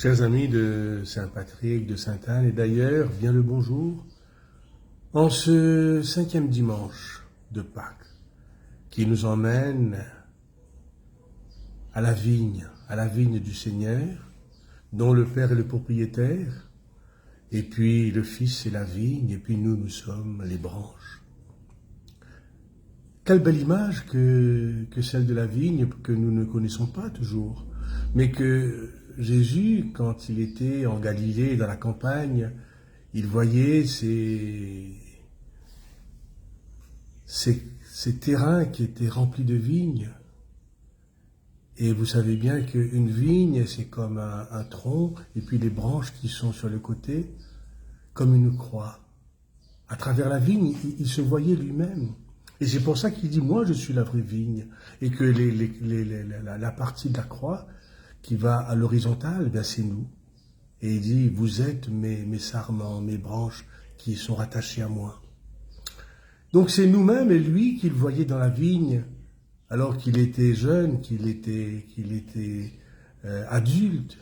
Chers amis de Saint-Patrick, de Sainte-Anne, et d'ailleurs, vient le bonjour, en ce 5e dimanche de Pâques, qui nous emmène à la vigne du Seigneur, dont le Père est le propriétaire, et puis le Fils est la vigne, et puis nous sommes les branches. Quelle belle image que celle de la vigne, que nous ne connaissons pas toujours, mais que Jésus, quand il était en Galilée, dans la campagne, il voyait ces terrains qui étaient remplis de vignes. Et vous savez bien qu'une vigne, c'est comme un tronc, et puis les branches qui sont sur le côté, comme une croix. À travers la vigne, il se voyait lui-même. Et c'est pour ça qu'il dit, moi je suis la vraie vigne. Et que la partie de la croix qui va à l'horizontale, ben c'est nous. Et il dit, vous êtes mes sarments, mes branches qui sont rattachées à moi. Donc c'est nous-mêmes et lui qu'il voyait dans la vigne, alors qu'il était jeune, qu'il était adulte.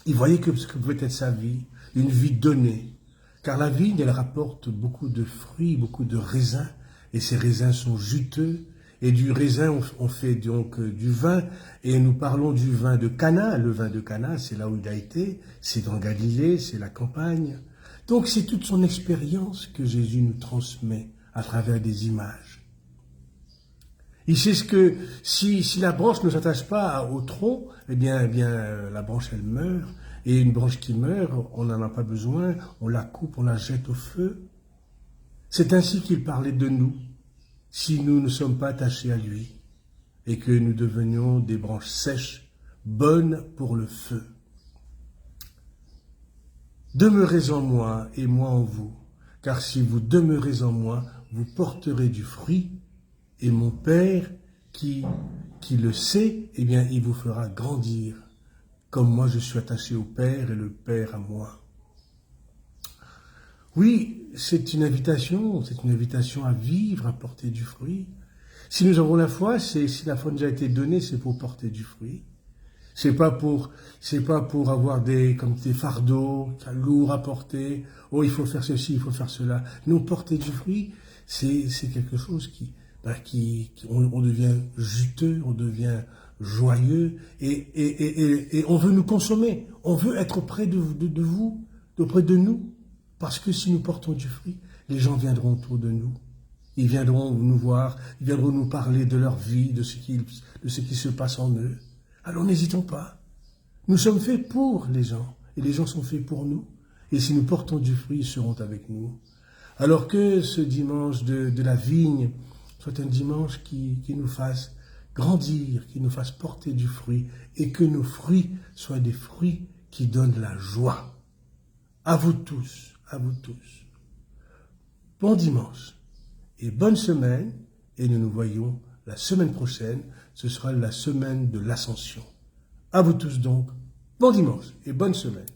Il voyait que ce que pouvait être sa vie, une vie donnée. Car la vigne, elle rapporte beaucoup de fruits, beaucoup de raisins, et ces raisins sont juteux. Et du raisin, on fait donc du vin, et nous parlons du vin de Cana. Le vin de Cana, c'est là où il a été, c'est dans Galilée, c'est la campagne. Donc c'est toute son expérience que Jésus nous transmet à travers des images. Il sait ce que, si la branche ne s'attache pas au tronc, eh bien, la branche, elle meurt. Et une branche qui meurt, on n'en a pas besoin, on la coupe, on la jette au feu. C'est ainsi qu'il parlait de nous, si nous ne sommes pas attachés à lui, et que nous devenions des branches sèches, bonnes pour le feu. Demeurez en moi et moi en vous, car si vous demeurez en moi, vous porterez du fruit, et mon Père, qui le sait, eh bien, il vous fera grandir, comme moi je suis attaché au Père et le Père à moi. Oui, c'est une invitation à vivre, à porter du fruit. Si nous avons la foi, si la foi nous a été donnée, c'est pour porter du fruit. C'est pas pour avoir des fardeaux lourds à porter. Oh, il faut faire ceci, il faut faire cela. Non, porter du fruit, c'est quelque chose on devient juteux, on devient joyeux, et on veut nous consommer. On veut être auprès de vous, auprès de nous. Parce que si nous portons du fruit, les gens viendront autour de nous. Ils viendront nous voir, ils viendront nous parler de leur vie, de ce qui se passe en eux. Alors n'hésitons pas. Nous sommes faits pour les gens, et les gens sont faits pour nous. Et si nous portons du fruit, ils seront avec nous. Alors que ce dimanche de la vigne soit un dimanche qui nous fasse grandir, qui nous fasse porter du fruit, et que nos fruits soient des fruits qui donnent la joie. À vous tous. Bon dimanche et bonne semaine, et nous nous voyons la semaine prochaine, ce sera la semaine de l'Ascension. À vous tous donc, bon dimanche et bonne semaine.